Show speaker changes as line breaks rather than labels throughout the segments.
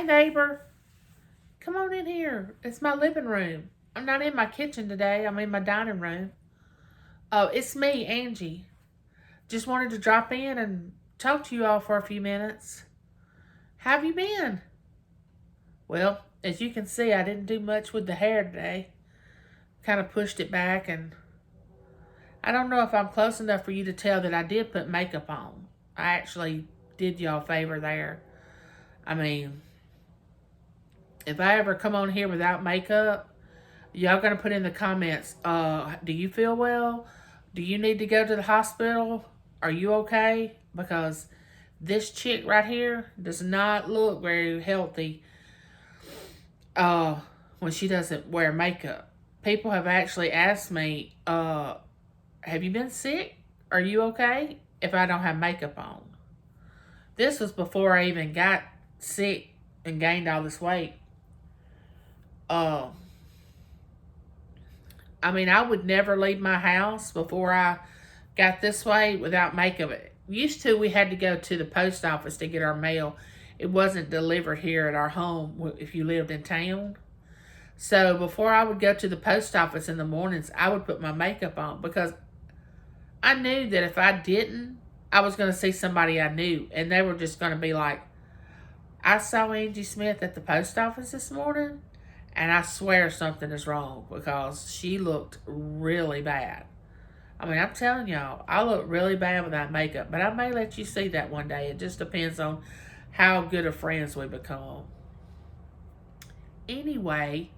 neighbor. Come on in here. It's my living room. I'm not in my kitchen today. I'm in my dining room. Oh, it's me, Angie. Just wanted to drop in and talk to you all for a few minutes. How have you been? Well, as you can see, I didn't do much with the hair today. Kind of pushed it back, and I don't know if I'm close enough for you to tell that I did put makeup on. I actually did y'all a favor there. I mean, if I ever come on here without makeup, y'all gonna put in the comments, do you feel well? Do you need to go to the hospital? Are you okay? Because this chick right here does not look very healthy when she doesn't wear makeup. People have actually asked me, have you been sick? Are you okay? If I don't have makeup on. This was before I even got sick and gained all this weight. I mean, I would never leave my house before I got this way without makeup. Used to, we had to go to the post office to get our mail. It wasn't delivered here at our home if you lived in town. So before I would go to the post office in the mornings, I would put my makeup on because I knew that if I didn't, I was going to see somebody I knew. And they were just going to be like, I saw Angie Smith at the post office this morning, and I swear something is wrong because she looked really bad. I mean, I'm telling y'all, I look really bad without makeup, but I may let you see that one day. It just depends on how good of friends we become. Anyway,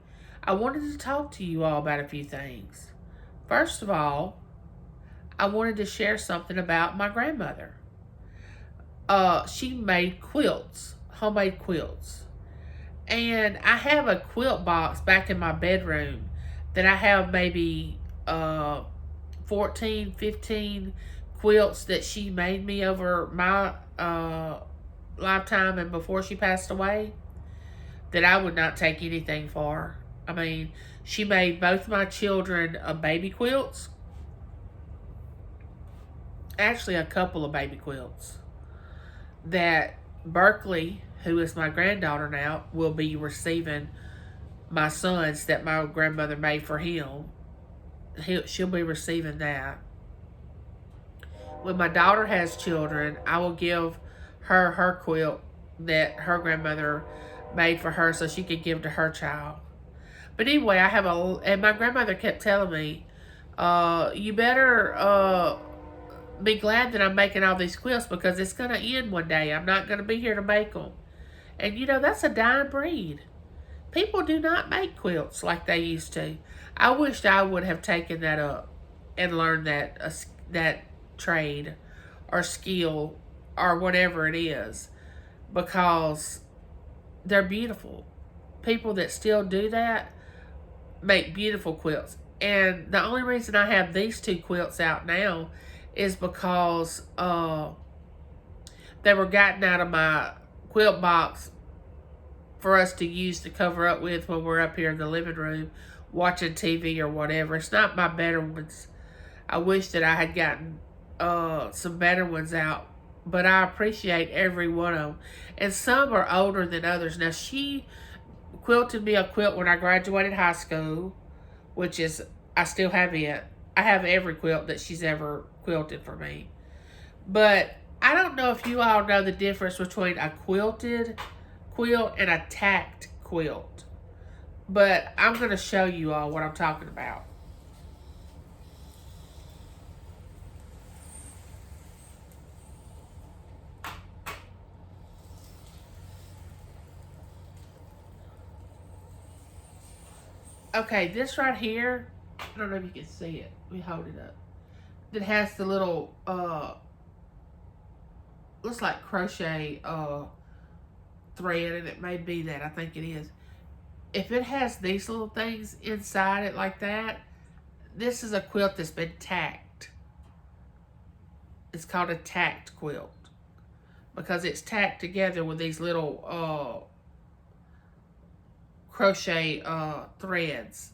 I wanted to talk to you all about a few things. First of all, I wanted to share something about my grandmother. She made quilts, homemade quilts. And I have a quilt box back in my bedroom that I have maybe 14, 15 quilts that she made me over my lifetime and before she passed away that I would not take anything for. I mean, she made both my children baby quilts. Actually, a couple of baby quilts that Berkeley, who is my granddaughter now, will be receiving my sons that my grandmother made for him. She'll be receiving that. When my daughter has children, I will give her quilt that her grandmother made for her so she could give to her child. But anyway, and my grandmother kept telling me, you better be glad that I'm making all these quilts because it's going to end one day. I'm not going to be here to make them. And you know, that's a dying breed. People do not make quilts like they used to. I wished I would have taken that up and learned that trade or skill or whatever it is because they're beautiful. People that still do that make beautiful quilts. And the only reason I have these two quilts out now is because they were gotten out of my quilt box for us to use to cover up with when we're up here in the living room watching TV or whatever. It's not my better ones. I wish that I had gotten some better ones out, but I appreciate every one of them. And some are older than others. Now, she quilted me a quilt when I graduated high school, which is, I still have it. I have every quilt that she's ever quilted for me. But I don't know if you all know the difference between a quilted quilt and a tacked quilt. But I'm going to show you all what I'm talking about. Okay, this right here, I don't know if you can see it. Let me hold it up. It has the little, looks like crochet thread, and it may be that. I think it is. If it has these little things inside it like that, this is a quilt that's been tacked. It's called a tacked quilt because it's tacked together with these little crochet threads.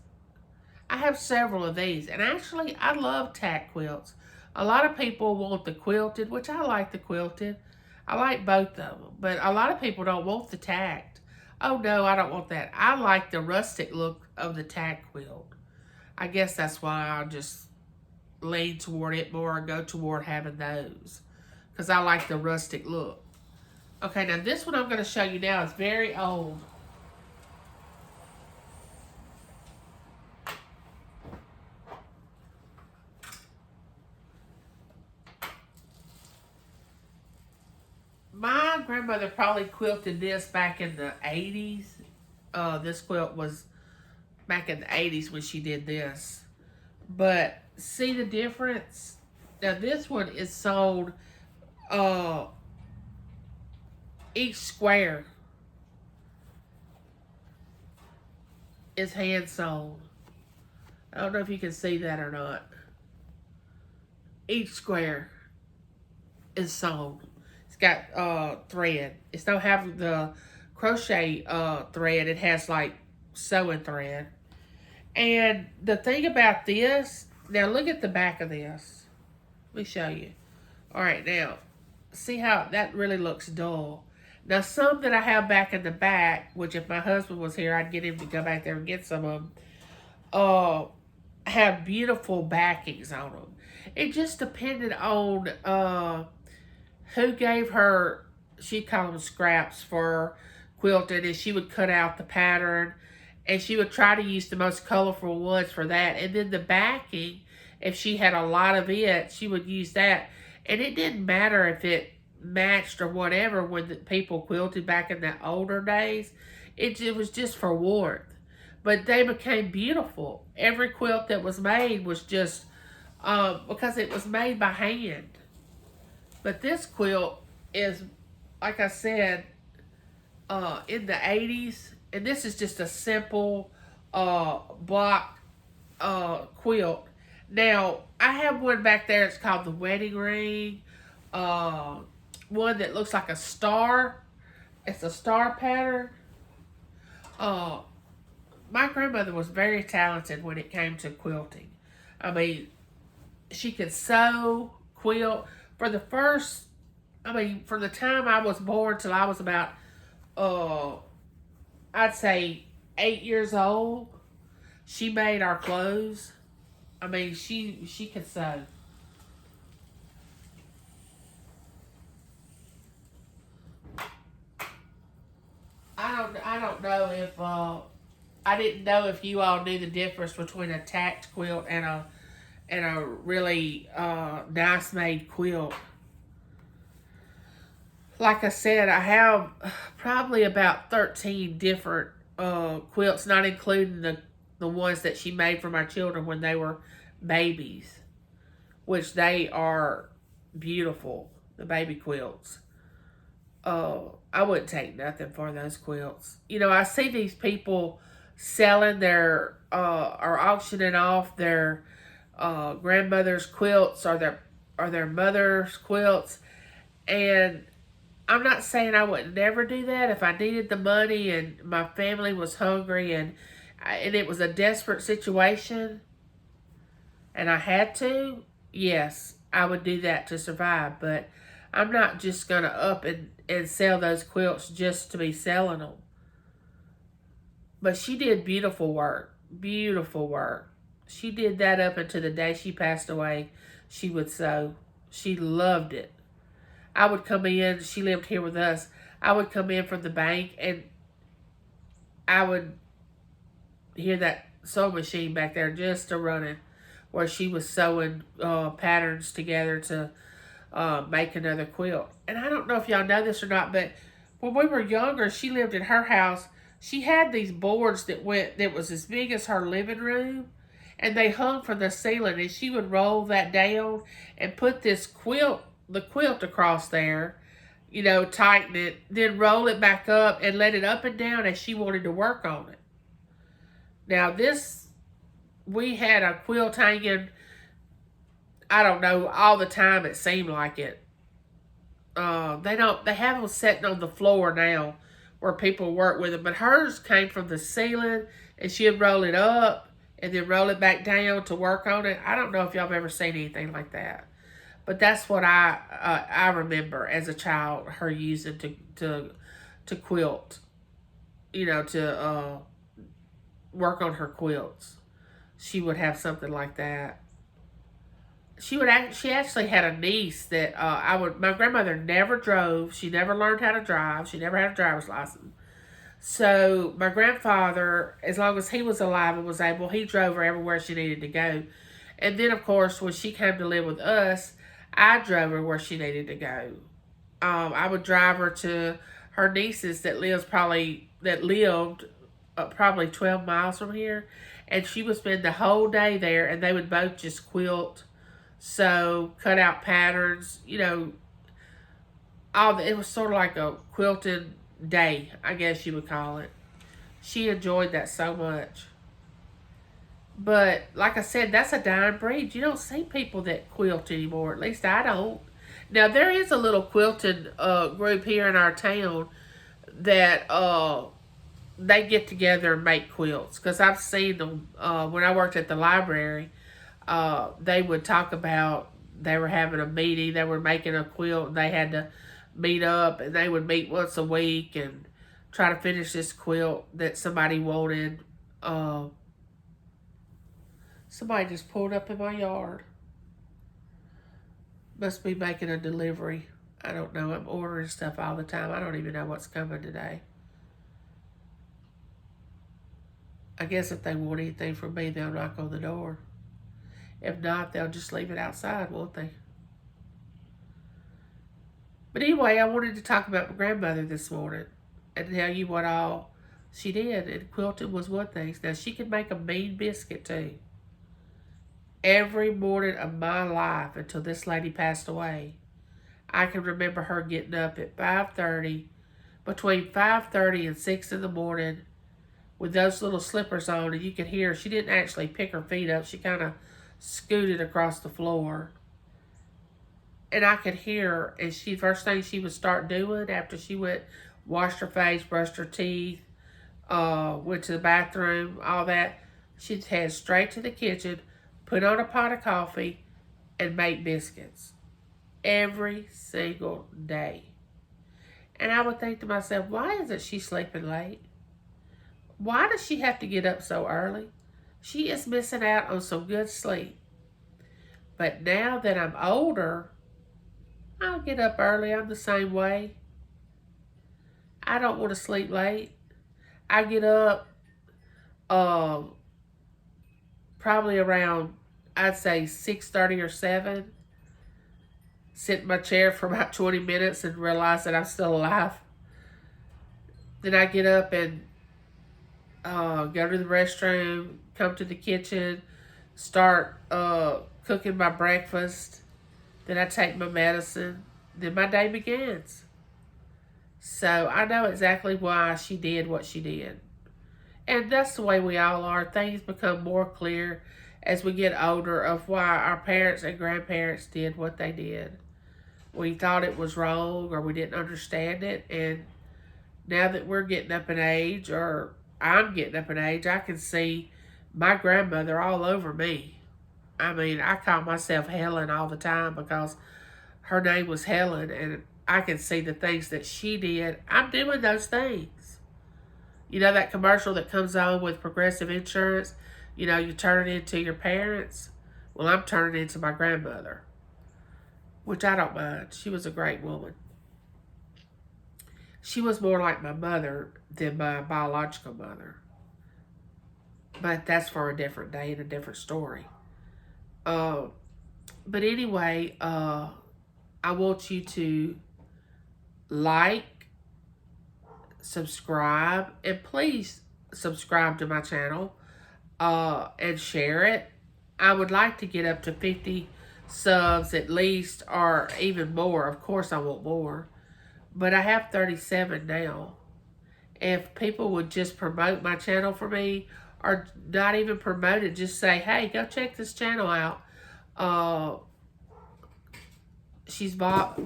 I have several of these, and actually I love tack quilts. A lot of people want the quilted, which I like the quilted. I like both of them, but a lot of people don't want the tacked. Oh no, I don't want that. I like the rustic look of the tack quilt. I guess that's why I just lean toward it more or go toward having those. Because I like the rustic look. Okay, now this one I'm going to show you now is very old. My grandmother probably quilted this back in the 80s. This quilt was back in the 80s when she did this. But see the difference? Now this one is sold, uh, each square is hand sewn. I don't know if you can see that or not. Each square is sewn. It's got thread. It's don't have the crochet thread. It has like sewing thread. And the thing about this, now look at the back of this. Let me show you. All right, now see how that really looks dull. Now some that I have back in the back, which if my husband was here, I'd get him to go back there and get some of them. Have beautiful backings on them. It just depended on who gave her, she called them scraps for quilting, and she would cut out the pattern, and she would try to use the most colorful ones for that. And then the backing, if she had a lot of it, she would use that. And it didn't matter if it matched or whatever when the people quilted back in the older days. It was just for warmth. But they became beautiful. Every quilt that was made was just because it was made by hand. But this quilt is, like I said, in the 80s. And this is just a simple block quilt. Now, I have one back there. It's called the wedding ring. One that looks like a star. It's a star pattern. My grandmother was very talented when it came to quilting. I mean, she could sew, quilt. For the first, from the time I was born till I was about, I'd say 8 years old, she made our clothes. I mean, she could sew. I don't know if I didn't know if you all knew the difference between a tacked quilt and a really nice made quilt. Like I said, I have probably about 13 different quilts, not including the ones that she made for my children when they were babies, which they are beautiful, the baby quilts. I wouldn't take nothing for those quilts. You know, I see these people selling their or auctioning off their grandmother's quilts or their mother's quilts, and I'm not saying I would never do that if I needed the money and my family was hungry and it was a desperate situation and I had to. Yes, I would do that to survive, but I'm not just gonna up and sell those quilts just to be selling them. But she did beautiful work. Beautiful work. She did that up until the day she passed away. She would sew. She loved it. I would come in, she lived here with us. I would come in from the bank and I would hear that sewing machine back there just a running where she was sewing patterns together to make another quilt. And I don't know if y'all know this or not, but when we were younger, she lived in her house. She had these boards that was as big as her living room, and they hung from the ceiling, and she would roll that down and put the quilt across there, you know, tighten it, then roll it back up and let it up and down as she wanted to work on it. Now we had a quilt hanging, I don't know, all the time it seemed like it. They have them sitting on the floor now where people work with them, but hers came from the ceiling and she'd roll it up and then roll it back down to work on it. I don't know if y'all have ever seen anything like that. But that's what I remember as a child, her using to quilt. to work on her quilts. She would have something like that. She actually had a niece that my grandmother never drove. She never learned how to drive. She never had a driver's license. So my grandfather, as long as he was alive and was able, he drove her everywhere she needed to go. And then, of course, when she came to live with us, I drove her where she needed to go. I would drive her to her nieces that lived probably 12 miles from here, and she would spend the whole day there, and they would both just quilt, sew, cut out patterns. It was sort of like a quilted day, I guess you would call it. She enjoyed that so much. But like I said, that's a dying breed. You don't see people that quilt anymore. At least I don't. Now there is a little quilting group here in our town that they get together and make quilts. Because I've seen them when I worked at the library. They would talk about they were having a meeting. They were making a quilt, and they had to meet up, and they would meet once a week and try to finish this quilt that somebody wanted. Somebody just pulled up in my yard. Must be making a delivery. I don't know. I'm ordering stuff all the time. I don't even know what's coming today. I guess if they want anything from me, they'll knock on the door. If not, they'll just leave it outside, won't they? But anyway, I wanted to talk about my grandmother this morning and tell you what all she did. And quilting was one thing. Now, she could make a mean biscuit, too. Every morning of my life until this lady passed away, I can remember her getting up at 5:30, between 5:30 and 6 in the morning with those little slippers on, and you could hear she didn't actually pick her feet up. She kind of scooted across the floor. And I could hear her, and first thing she would start doing after she went, washed her face, brushed her teeth, went to the bathroom, all that, she'd head straight to the kitchen, put on a pot of coffee, and make biscuits. Every single day. And I would think to myself, why isn't she sleeping late? Why does she have to get up so early? She is missing out on some good sleep. But now that I'm older, I'll get up early. I'm the same way. I don't want to sleep late. I get up probably around, I'd say 6:30 or 7. Sit in my chair for about 20 minutes and realize that I'm still alive. Then I get up and go to the restroom, come to the kitchen, start cooking my breakfast. Then I take my medicine. Then my day begins. So I know exactly why she did what she did. And that's the way we all are. Things become more clear as we get older of why our parents and grandparents did what they did. We thought it was wrong or we didn't understand it. And now that we're getting up in age, or I'm getting up in age, I can see my grandmother all over me. I mean, I call myself Helen all the time because her name was Helen, and I can see the things that she did. I'm doing those things. You know that commercial that comes on with Progressive Insurance? You turn it into your parents. Well, I'm turning it into my grandmother, which I don't mind. She was a great woman. She was more like my mother than my biological mother. But that's for a different day and a different story. But anyway, I want you to like, subscribe, and please subscribe to my channel and share it. I would like to get up to 50 subs at least, or even more. Of course, I want more. But I have 37 now. If people would just promote my channel for me, or not even promote it, just say, hey, go check this channel out. She's bought...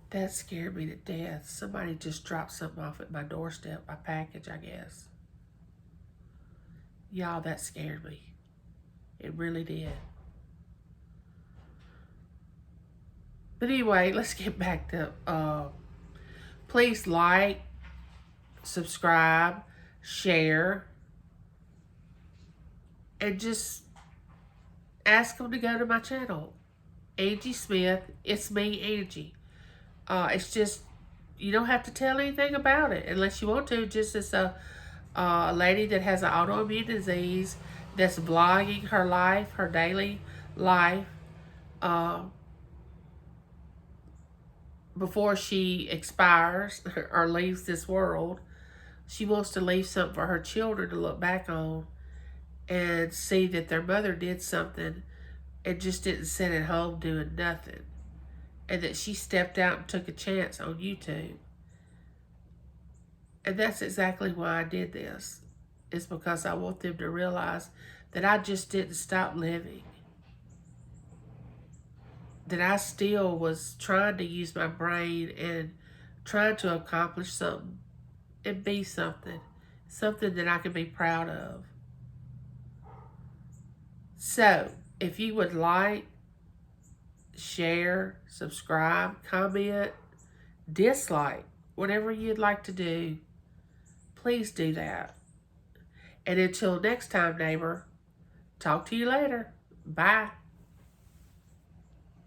That scared me to death. Somebody just dropped something off at my doorstep, my package, I guess. Y'all, that scared me. It really did. But anyway, let's get back to, please like, subscribe, share, and just ask them to go to my channel. Angie Smith, it's me, Angie. It's just, you don't have to tell anything about it unless you want to. Just as a lady that has an autoimmune disease that's blogging her life, her daily life, uh, before she expires or leaves this world. She wants to leave something for her children to look back on and see that their mother did something and just didn't sit at home doing nothing. And that she stepped out and took a chance on YouTube. And that's exactly why I did this. It's because I want them to realize that I just didn't stop living. That I still was trying to use my brain and trying to accomplish something and be something. Something that I can be proud of. So, if you would like, share, subscribe, comment, dislike, whatever you'd like to do, please do that. And until next time, neighbor, talk to you later. Bye.